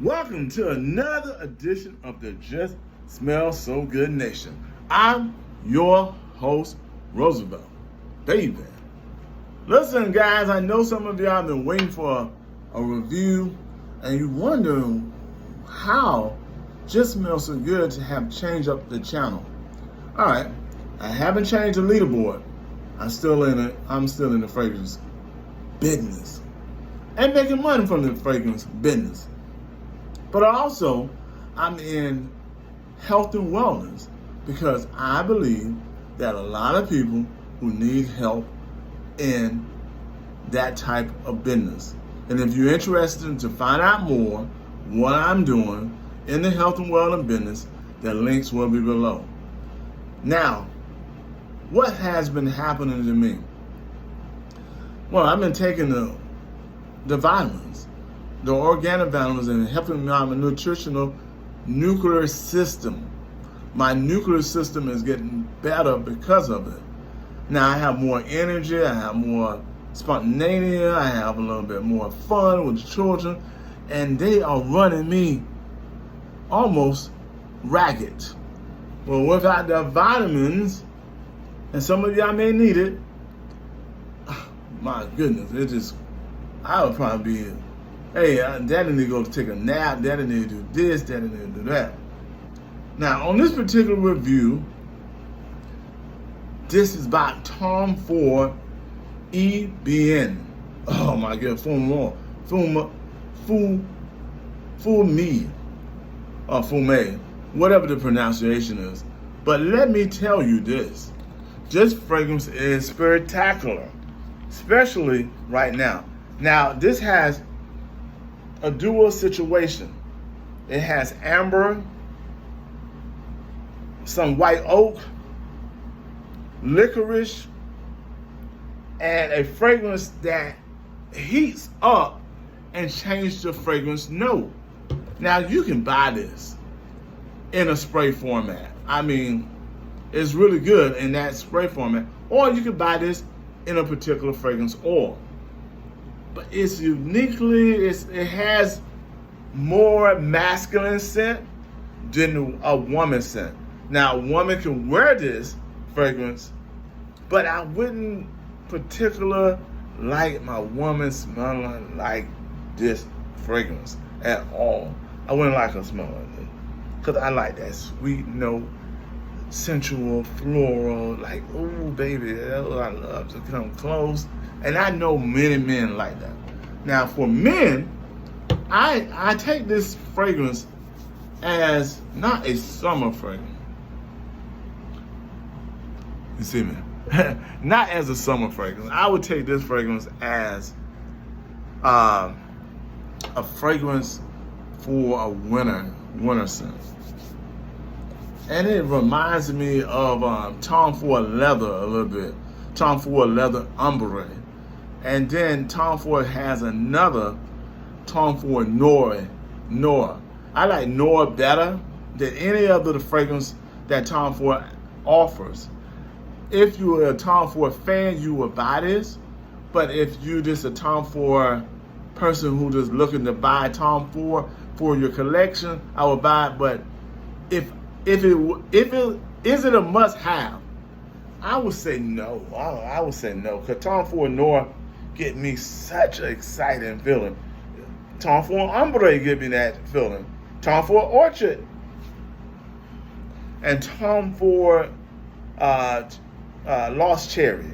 Welcome to another edition of the Just Smell So Good Nation. I'm your host, Roosevelt. Baby. Listen, guys, I know some of y'all have been waiting for a review and you wonder how Just Smell So Good to have changed up the channel. All right, I haven't changed the leaderboard. I'm still in the fragrance business and making money from the fragrance business. But also, I'm in health and wellness because I believe that a lot of people who need help in that type of business. And if you're interested to find out more what I'm doing in the health and wellness business, the links will be below. Now, what has been happening to me? Well, I've been taking the vitamins, the organic vitamins, and helping my nutritional nuclear system. My nuclear system is getting better because of it. Now I have more energy, I have more spontaneity, I have a little bit more fun with the children, and they are running me almost ragged. Well, without the vitamins, and some of y'all may need it, my goodness, I would probably be, hey, daddy need to go take a nap, daddy need to do this, daddy need to do that. Now, on this particular review, this is by Tom Ford Ebene. Oh my God, fool me, whatever the pronunciation is. But let me tell you this fragrance is spectacular, especially right now. Now, this has a dual situation. It has amber, some white oak, licorice, and a fragrance that heats up and changes the fragrance note. Now, you can buy this in a spray format. I mean, it's really good in that spray format. Or you can buy this in a particular fragrance oil. But it's it has more masculine scent than a woman scent. Now, a woman can wear this fragrance, but I wouldn't particularly like my woman smelling like this fragrance at all. I wouldn't like her smelling like this because I like that sweet note, sensual, floral, like, ooh, baby, I love to come close. And I know many men like that. Now, for men, I take this fragrance as not a summer fragrance. You see me? Not as a summer fragrance. I would take this fragrance as a fragrance for a winter scent. And it reminds me of Tom Ford leather a little bit. Tom Ford leather ombre. And then Tom Ford has another Tom Ford Noir. I like Noir better than any other fragrance that Tom Ford offers. If you're a Tom Ford fan, you will buy this. But if you're just a Tom Ford person who just looking to buy Tom Ford for your collection, I will buy it. But if it is it a must-have, I would say no. I would say no, because Tom Ford Noir get me such an exciting feeling. Tom Ford Ombre give me that feeling. Tom Ford Orchard. And Tom Ford Lost Cherry.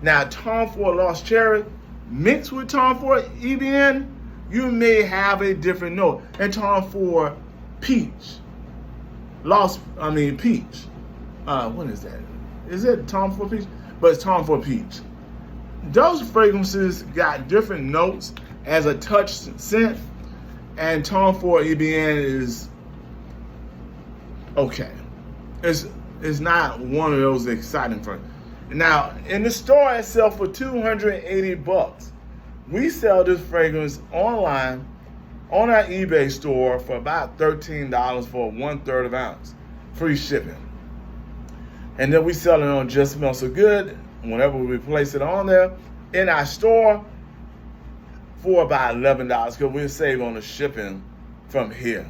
Now, Tom Ford Lost Cherry mixed with Tom Ford Ebene, you may have a different note. And Tom Ford Peach. Peach. What is that? Is it Tom Ford Peach? But it's Tom Ford Peach. Those fragrances got different notes as a touch scent, and Tom Ford Ebene is okay. It's not one of those exciting fragrances. Now, in the store itself for $280, we sell this fragrance online on our eBay store for about $13 for 1/3 of an ounce, free shipping. And then we sell it on Just Smell So Good whenever we place it on there in our store for about $11 because we'll save on the shipping from here.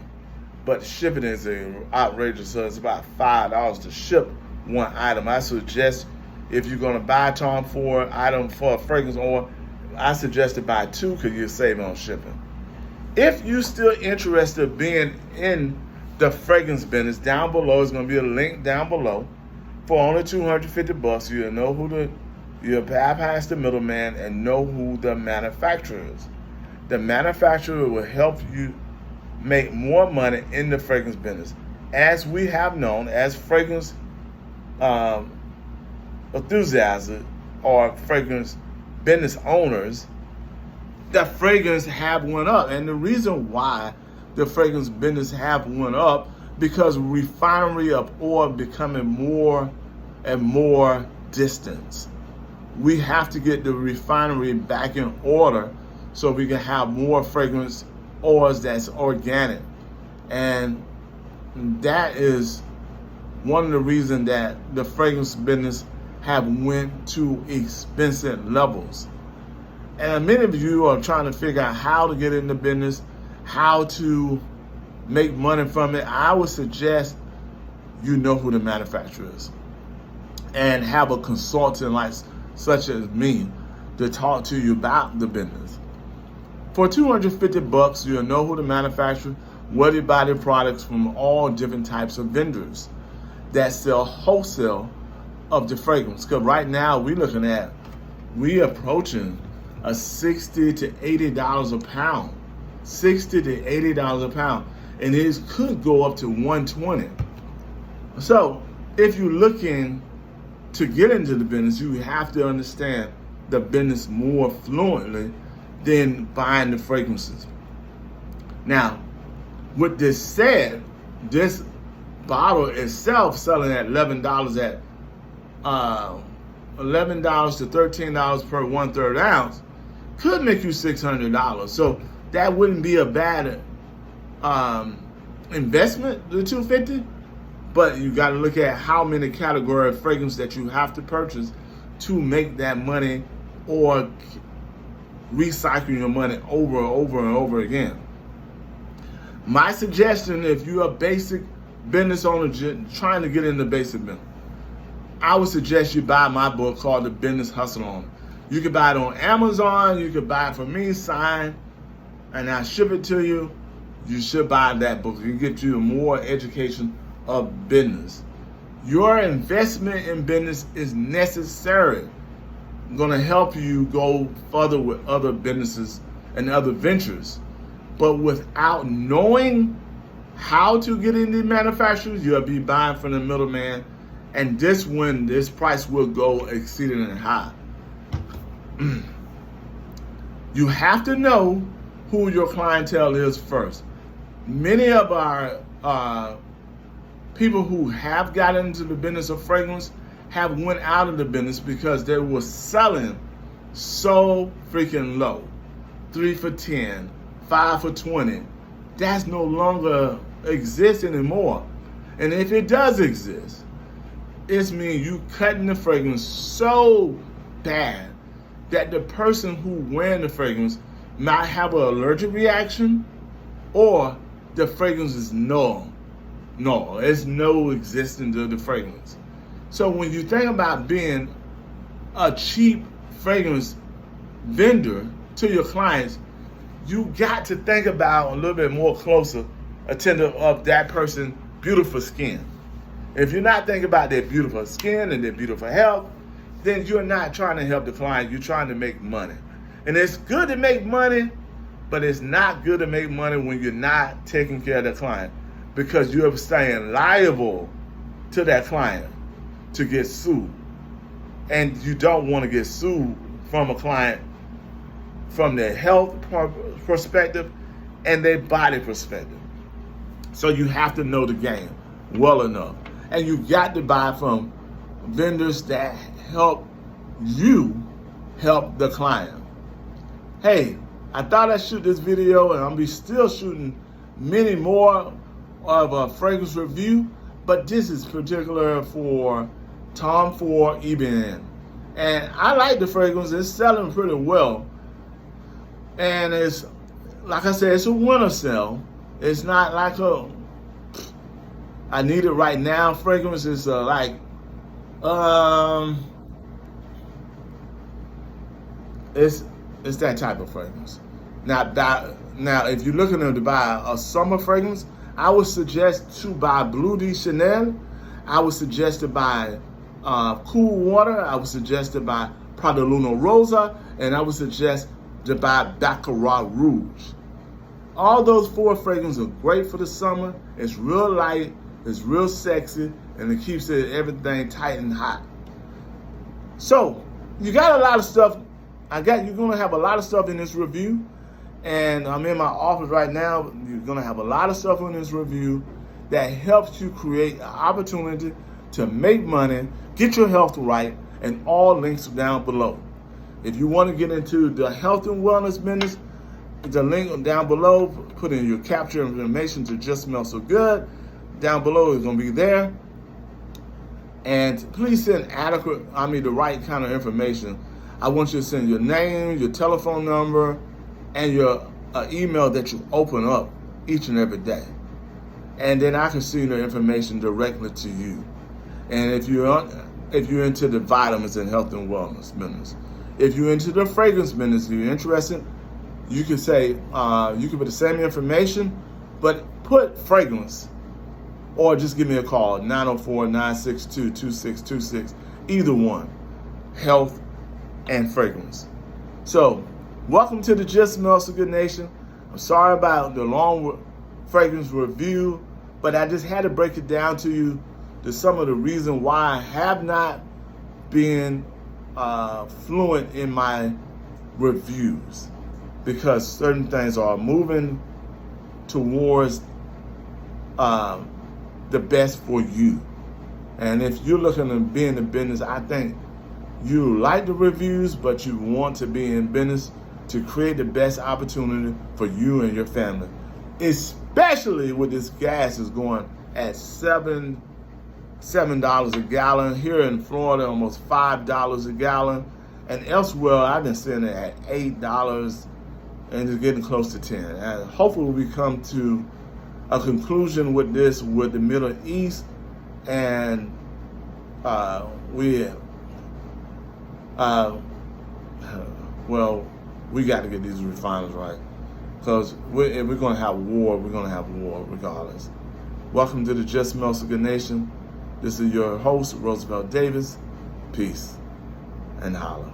But shipping is outrageous, so it's about $5 to ship one item. I suggest if you're going to buy a Tom Ford item for a fragrance oil, I suggest to buy 2 because you're saving on shipping. If you're still interested in being in the fragrance business, down below is going to be a link down below. For only $250, you'll know you'll bypass the middleman and know who the manufacturer is. The manufacturer will help you make more money in the fragrance business. As we have known, as fragrance enthusiasts or fragrance business owners, the fragrance have went up. And the reason why the fragrance business have went up, because refinery of oil becoming more and more distant. We have to get the refinery back in order so we can have more fragrance oils that's organic. And that is one of the reasons that the fragrance business have went to expensive levels. And many of you are trying to figure out how to get in the business, how to make money from it. I would suggest you know who the manufacturer is and have a consultant like such as me to talk to you about the business. For $250, you'll know who the manufacturer, where they buy their products from all different types of vendors that sell wholesale of the fragrance. Because right now we approaching a $60 to $80 a pound. $60 to $80 a pound. And it could go up to $120. So if you're looking to get into the business, you have to understand the business more fluently than buying the fragrances. Now, with this said, this bottle itself selling at $11 to $13 per 1/3 ounce could make you $600. So that wouldn't be a bad investment, the $250. But you got to look at how many category of fragrance that you have to purchase to make that money, or recycling your money over and over and over again. My suggestion, if you're a basic business owner trying to get into basic business, I would suggest you buy my book called The Business Hustle On. You can buy it on Amazon. You can buy it from me, signed, and I ship it to you. You should buy that book. It can get you more education of business. Your investment in business is necessary. Going to help you go further with other businesses and other ventures. But without knowing how to get into manufacturers, you'll be buying from the middleman. And this price will go exceedingly high. You have to know who your clientele is first. Many of our people who have gotten into the business of fragrance have went out of the business because they were selling so freaking low. 3 for $10, 5 for $20. That's no longer exists anymore. And if it does exist, it means you cutting the fragrance so bad that the person who wearing the fragrance might have an allergic reaction, or the fragrance is null. No, it's no existence of the fragrance. So when you think about being a cheap fragrance vendor to your clients, you got to think about a little bit more closer attentive of that person's beautiful skin. If you're not thinking about their beautiful skin and their beautiful health, then you're not trying to help the client. You're trying to make money. And it's good to make money, but it's not good to make money when you're not taking care of the client, because you're staying liable to that client to get sued. And you don't want to get sued from a client from their health perspective and their body perspective. So you have to know the game well enough. And you got to buy from vendors that help you help the client. Hey, I thought I'd shoot this video, and I'll be still shooting many more of a fragrance review, but this is particular for Tom Ford Ebene. And I like the fragrance. It's selling pretty well. And it's, like I said, it's a winter sale. It's not like I need it right now fragrance. It's it's that type of fragrance. Now, if you're looking to buy a summer fragrance, I would suggest to buy Blue de Chanel. I would suggest to buy Cool Water. I would suggest to buy Prada Luna Rosa, and I would suggest to buy Baccarat Rouge. All those 4 fragrances are great for the summer. It's real light, it's real sexy, and it keeps everything tight and hot. So you got a lot of stuff. You're gonna have a lot of stuff in this review, and I'm in my office right now. You're gonna have a lot of stuff in this review that helps you create an opportunity to make money, get your health right, and all links are down below. If you want to get into the health and wellness business, the link down below, put in your capture information to Just Smell So Good. Down below is going to be there. And please send the right kind of information. I want you to send your name, your telephone number, and your email that you open up each and every day. And then I can send the information directly to you. And if you're into the vitamins and health and wellness business, if you're into the fragrance business, you're interested, you can say, you can put the same information, but put fragrance, or just give me a call, 904-962-2626, either one, health and fragrance. So, welcome to the Just Smell So Good Nation. I'm sorry about the long fragrance review, but I just had to break it down to you to some of the reason why I have not been fluent in my reviews, because certain things are moving towards the best for you. And if you're looking to be in the business, I think you like the reviews, but you want to be in business to create the best opportunity for you and your family, especially with this gas is going at $7 a gallon. Here in Florida, almost $5 a gallon. And elsewhere, I've been seeing it at $8 and it's getting close to 10. And hopefully we come to a conclusion with this with the Middle East, and we got to get these refiners right, because if we're going to have war, we're going to have war regardless. Welcome to the Just Smell So Good Nation. This is your host, Roosevelt Davis. Peace and holla.